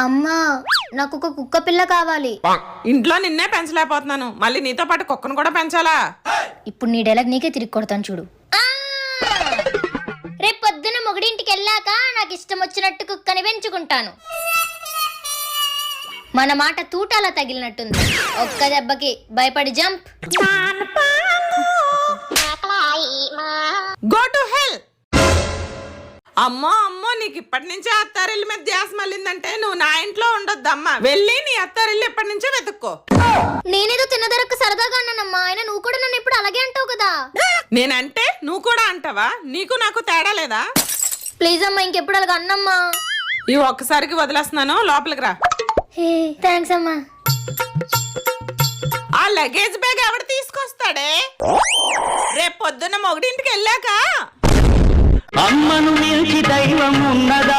అమ్మా నాకు ఒక కుక్క పిల్ల కావాలి. ఇంట్లో నిన్నే పెంచలేకపోతున్నాను, మళ్ళీ నీతో పాటు కుక్కను కూడా పెంచాలా? ఇప్పుడు నీ డైలాగ్ నీకే తిరిగి కొడతాను చూడు. రేపు పొద్దున మొగుడింటికి వెళ్ళాక నాకు ఇష్టం వచ్చినట్టు కుక్కని పెంచుకుంటాను. మన మాట తూటాలా తగిలినట్టుంది. ఒక్క దెబ్బకి భయపడి జంప్. Go to hell. అమ్మో అమ్మో, నీకు ఇప్పటి నుంచే అత్తారిల్లు మీద ధ్యాస మళ్ళిందంటే నువ్వు నా ఇంట్లో ఉండొద్దమ్మా. వెళ్ళి నీ అత్తారిల్లు ఇప్పటి నుంచే వెతుక్కో. నేనేదో తిన్నదరకు సరదాగా అన్నానమ్మా, ఆయన నువ్వు కూడా నన్ను ఎప్పుడు అలాగే అంటావు కదా. నేనంటే నువ్వు కూడా అంటావా? నీకు నాకు తేడా లేదా? ప్లీజ్ అమ్మా, ఇంకెప్పుడు అలాగ అన్నమ్మా. ఈ ఒక్కసారికి వదిలేస్తున్నాను, లోపలికి రా. హే థ్యాంక్స్ అమ్మా. ఆ లగేజ్ బ్యాగ్ ఎవడు తీసుకొస్తాడే? రేపు పొద్దున్న మొగుడింటికి వెళ్ళాక అమ్మను మించి దైవం ఉన్నదా?